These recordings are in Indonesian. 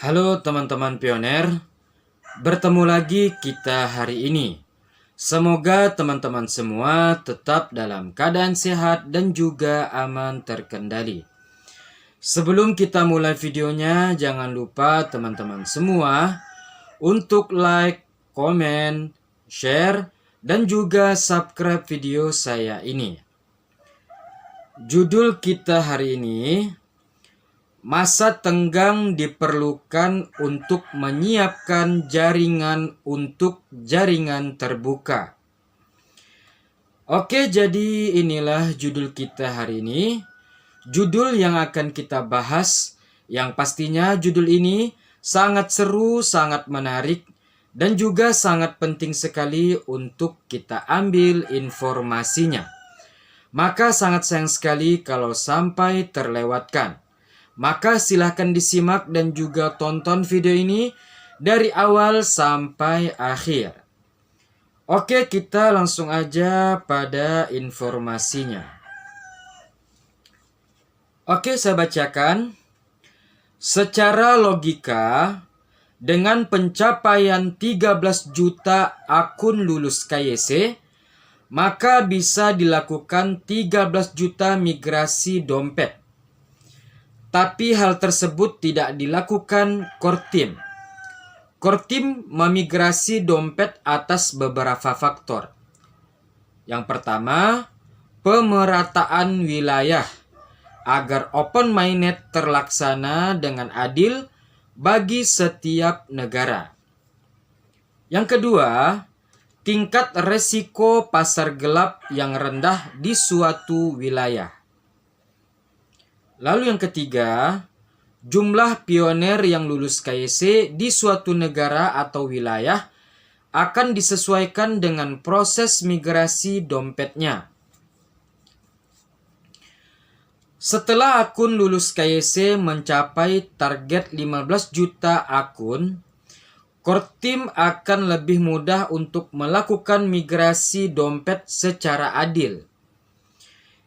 Halo teman-teman pioner, bertemu lagi kita hari ini. Semoga teman-teman semua tetap dalam keadaan sehat dan juga aman terkendali. Sebelum kita mulai videonya, jangan lupa teman-teman semua untuk like, komen, share, dan juga subscribe video saya ini. Judul kita hari ini, masa tenggang diperlukan untuk menyiapkan jaringan untuk jaringan terbuka. Oke, jadi inilah judul kita hari ini. Judul yang akan kita bahas, yang pastinya judul ini sangat seru, sangat menarik, dan juga sangat penting sekali untuk kita ambil informasinya. Maka sangat sayang sekali kalau sampai terlewatkan. Maka silahkan disimak dan juga tonton video ini dari awal sampai akhir. Oke, kita langsung aja pada informasinya. Oke, saya bacakan. Secara logika, dengan pencapaian 13 juta akun lulus KYC, maka bisa dilakukan 13 juta migrasi dompet. Tapi hal tersebut tidak dilakukan Core Team. Core Team memigrasi dompet atas beberapa faktor. Yang pertama, pemerataan wilayah agar open mainnet terlaksana dengan adil bagi setiap negara. Yang kedua, tingkat resiko pasar gelap yang rendah di suatu wilayah. Lalu yang ketiga, jumlah pioner yang lulus KYC di suatu negara atau wilayah akan disesuaikan dengan proses migrasi dompetnya. Setelah akun lulus KYC mencapai target 15 juta akun, Core Team akan lebih mudah untuk melakukan migrasi dompet secara adil.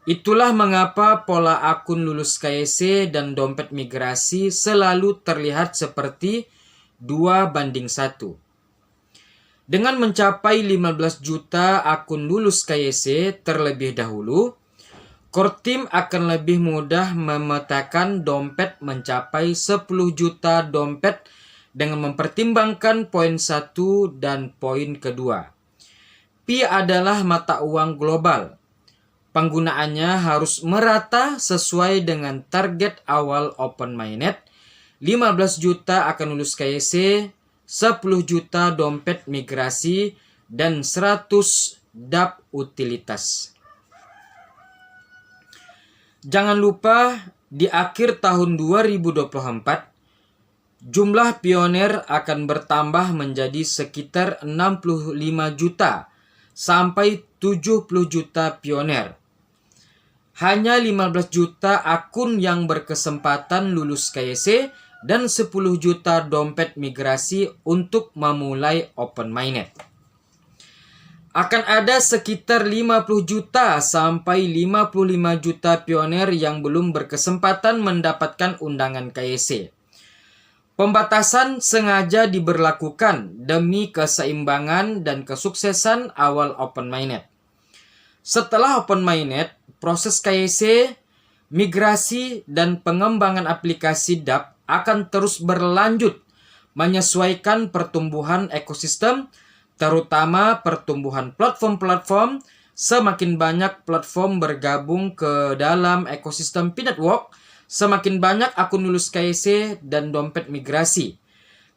Itulah mengapa pola akun lulus KYC dan dompet migrasi selalu terlihat seperti 2:1. Dengan mencapai 15 juta akun lulus KYC terlebih dahulu, Core Team akan lebih mudah memetakan dompet mencapai 10 juta dompet dengan mempertimbangkan poin 1 dan poin kedua. Pi adalah mata uang global. Penggunaannya harus merata sesuai dengan target awal open mainnet, 15 juta akan lulus KYC, 10 juta dompet migrasi, dan 100 DApp utilitas. Jangan lupa di akhir tahun 2024, jumlah pioner akan bertambah menjadi sekitar 65 juta sampai 70 juta pioner. Hanya 15 juta akun yang berkesempatan lulus KYC dan 10 juta dompet migrasi untuk memulai open mainnet. Akan ada sekitar 50 juta sampai 55 juta pioner yang belum berkesempatan mendapatkan undangan KYC. Pembatasan sengaja diberlakukan demi keseimbangan dan kesuksesan awal open mainnet. Setelah open mainnet, proses KYC, migrasi, dan pengembangan aplikasi DApp akan terus berlanjut menyesuaikan pertumbuhan ekosistem, terutama pertumbuhan platform-platform. Semakin banyak platform bergabung ke dalam ekosistem P-Network, semakin banyak akun lulus KYC dan dompet migrasi.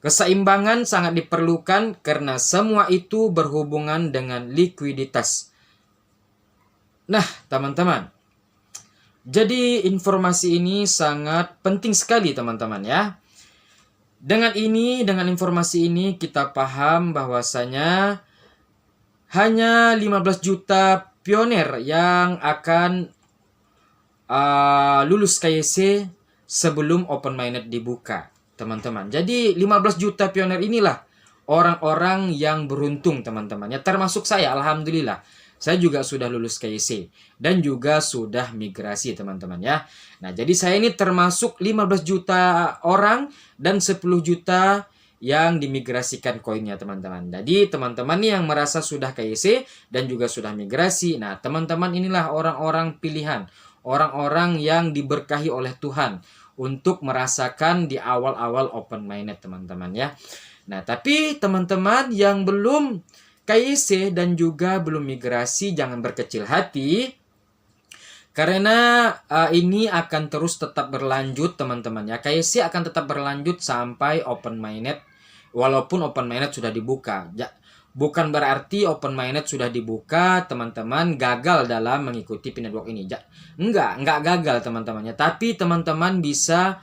Keseimbangan sangat diperlukan karena semua itu berhubungan dengan likuiditas. Nah, teman-teman, jadi informasi ini sangat penting sekali, teman-teman ya. Dengan informasi ini kita paham bahwasanya hanya 15 juta pioner yang akan lulus KYC sebelum open mainnet dibuka, teman-teman. Jadi 15 juta pioner inilah orang-orang yang beruntung, teman-teman ya, termasuk saya, alhamdulillah. Saya juga sudah lulus KYC dan juga sudah migrasi teman-teman ya. Nah, jadi saya ini termasuk 15 juta orang dan 10 juta yang dimigrasikan koinnya teman-teman. Jadi teman-teman nih yang merasa sudah KYC dan juga sudah migrasi. Nah, teman-teman inilah orang-orang pilihan, orang-orang yang diberkahi oleh Tuhan untuk merasakan di awal-awal open minded teman-teman ya. Nah, tapi teman-teman yang belum KYC dan juga belum migrasi jangan berkecil hati. Karena ini akan terus tetap berlanjut teman-teman ya. KYC akan tetap berlanjut sampai open minded. Walaupun open minded sudah dibuka. Bukan berarti open minded sudah dibuka teman-teman gagal dalam mengikuti P-Network ini. Enggak gagal teman-temannya. Tapi teman-teman bisa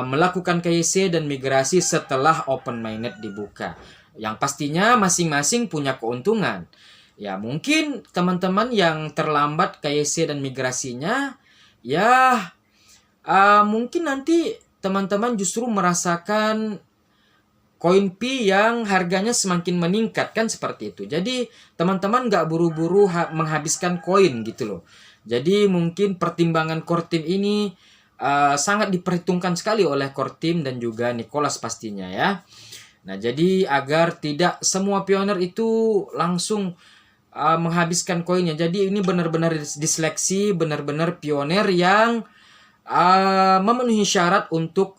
melakukan KYC dan migrasi setelah open minded dibuka. Yang pastinya masing-masing punya keuntungan. Ya mungkin teman-teman yang terlambat KYC dan migrasinya, ya mungkin nanti teman-teman justru merasakan koin Pi yang harganya semakin meningkat kan seperti itu. Jadi teman-teman nggak buru-buru menghabiskan koin gitu loh. Jadi mungkin pertimbangan core team ini sangat diperhitungkan sekali oleh core team dan juga Nicholas pastinya ya. Nah jadi agar tidak semua pioner itu langsung menghabiskan koinnya. Jadi ini benar-benar diseleksi, benar-benar pioner yang memenuhi syarat untuk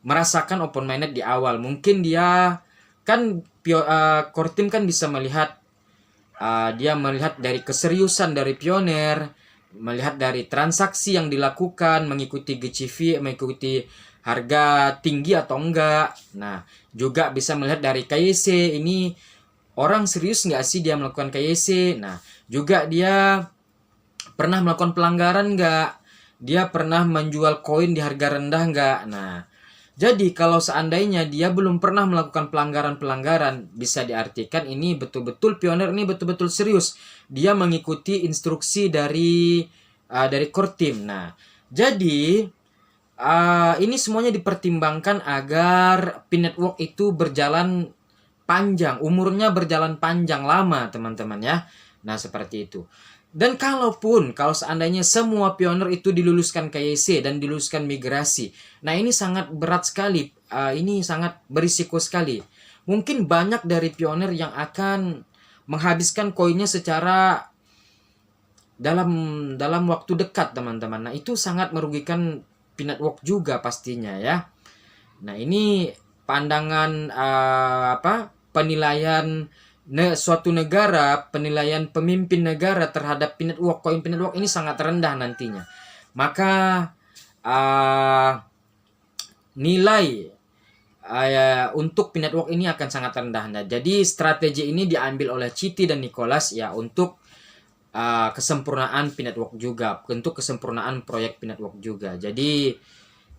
merasakan open minded di awal. Mungkin dia kan core team kan bisa melihat dia melihat dari keseriusan dari pioner, melihat dari transaksi yang dilakukan, mengikuti GCV, mengikuti harga tinggi atau enggak. Nah, juga bisa melihat dari KYC, ini orang serius nggak sih dia melakukan KYC. Nah, juga dia pernah melakukan pelanggaran nggak? Dia pernah menjual koin di harga rendah nggak? Nah, jadi kalau seandainya dia belum pernah melakukan pelanggaran-pelanggaran, bisa diartikan ini betul-betul pioner ini betul-betul serius. Dia mengikuti instruksi dari core team. Nah, jadi ini semuanya dipertimbangkan agar P-Network itu berjalan panjang, umurnya berjalan panjang lama teman-teman ya. Nah, seperti itu. Dan kalau seandainya semua pioner itu diluluskan KYC dan diluluskan migrasi, nah ini sangat berat sekali, ini sangat berisiko sekali. Mungkin banyak dari pioner yang akan menghabiskan koinnya secara dalam waktu dekat teman-teman. Nah itu sangat merugikan P-Network juga pastinya ya. Nah ini pandangan penilaian suatu negara, penilaian pemimpin negara terhadap P-Network, koin P-Network ini sangat rendah nantinya. Maka nilai untuk P-Network ini akan sangat rendah. Nah, jadi strategi ini diambil oleh Citi dan Nicholas ya untuk kesempurnaan P-Network juga, untuk kesempurnaan proyek P-Network juga. Jadi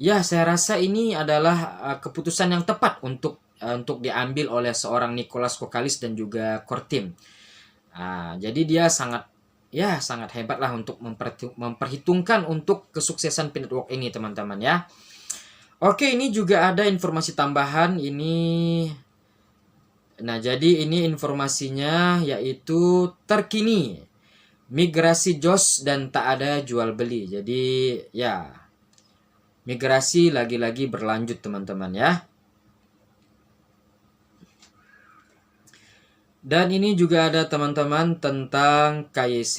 ya saya rasa ini adalah keputusan yang tepat untuk diambil oleh seorang Nicholas Kokalis dan juga core team. Jadi dia sangat hebat lah untuk memperhitungkan untuk kesuksesan P-Network ini teman-teman ya. Oke, ini juga ada informasi tambahan ini. Nah, jadi ini informasinya yaitu terkini migrasi JOS dan tak ada jual beli. Jadi ya migrasi lagi-lagi berlanjut teman-teman ya. Dan ini juga ada teman-teman tentang KYC.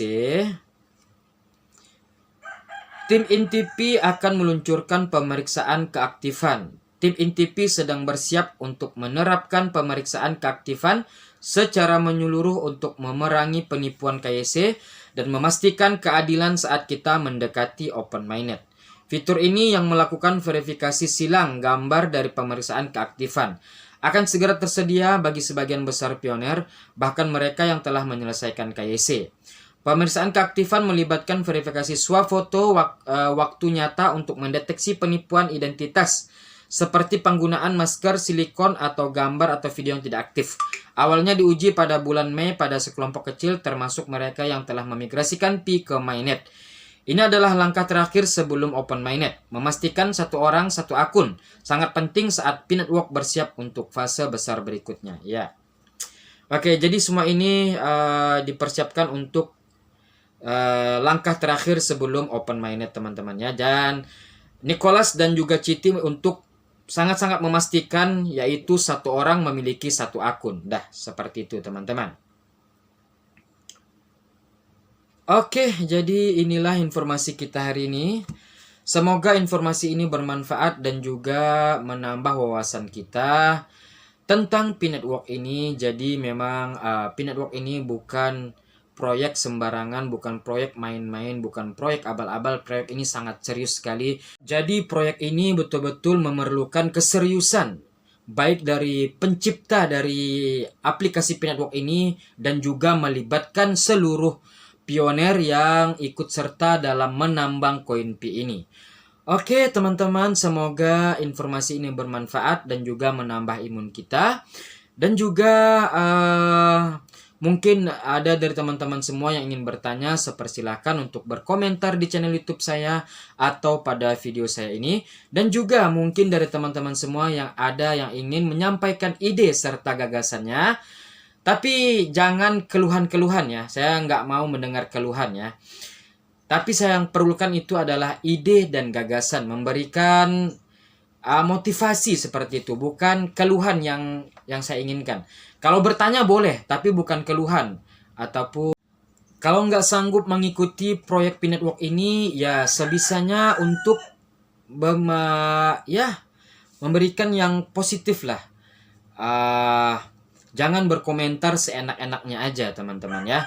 Tim INTP akan meluncurkan pemeriksaan keaktifan. Tim INTP sedang bersiap untuk menerapkan pemeriksaan keaktifan secara menyeluruh untuk memerangi penipuan KYC dan memastikan keadilan saat kita mendekati open mainnet. Fitur ini yang melakukan verifikasi silang gambar dari pemeriksaan keaktifan akan segera tersedia bagi sebagian besar pioner, bahkan mereka yang telah menyelesaikan KYC. Pemeriksaan keaktifan melibatkan verifikasi swafoto waktu nyata untuk mendeteksi penipuan identitas, seperti penggunaan masker silikon atau gambar atau video yang tidak aktif. Awalnya diuji pada bulan Mei pada sekelompok kecil, termasuk mereka yang telah memigrasikan Pi ke mainnet. Ini adalah langkah terakhir sebelum open mainnet. Memastikan satu orang satu akun sangat penting saat P-Network bersiap untuk fase besar berikutnya. Ya. Oke, jadi semua ini dipersiapkan untuk langkah terakhir sebelum open mainnet teman-teman ya. Dan Nicholas dan juga Citi untuk sangat-sangat memastikan yaitu satu orang memiliki satu akun. Dah, seperti itu teman-teman. Oke, jadi inilah informasi kita hari ini. Semoga informasi ini bermanfaat dan juga menambah wawasan kita tentang P-Network ini. Jadi memang P-Network ini bukan proyek sembarangan, bukan proyek main-main, bukan proyek abal-abal. Proyek ini sangat serius sekali. Jadi proyek ini betul-betul memerlukan keseriusan, baik dari pencipta dari aplikasi P-Network ini dan juga melibatkan seluruh pioner yang ikut serta dalam menambang koin P ini. Oke teman-teman, semoga informasi ini bermanfaat dan juga menambah imun kita. Dan juga mungkin ada dari teman-teman semua yang ingin bertanya, sepersilahkan untuk berkomentar di channel YouTube saya atau pada video saya ini. Dan juga mungkin dari teman-teman semua yang ada yang ingin menyampaikan ide serta gagasannya. Tapi jangan keluhan-keluhan ya, saya nggak mau mendengar keluhan ya. Tapi saya yang perlukan itu adalah ide dan gagasan, memberikan motivasi seperti itu, bukan keluhan yang saya inginkan. Kalau bertanya boleh, tapi bukan keluhan. Ataupun kalau nggak sanggup mengikuti proyek P-Network ini, ya sebisanya untuk memberikan yang positif lah. Jangan berkomentar seenak-enaknya aja teman-teman ya.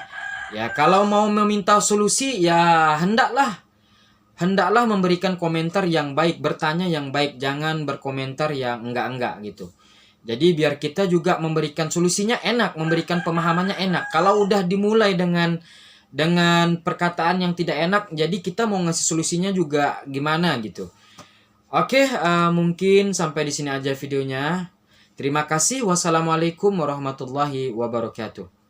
Ya kalau mau meminta solusi ya hendaklah memberikan komentar yang baik, bertanya yang baik, jangan berkomentar yang enggak gitu. Jadi biar kita juga memberikan solusinya enak, memberikan pemahamannya enak. Kalau udah dimulai dengan perkataan yang tidak enak, jadi kita mau ngasih solusinya juga gimana gitu. Oke, mungkin sampai di sini aja videonya. Terima kasih. Wassalamualaikum warahmatullahi wabarakatuh.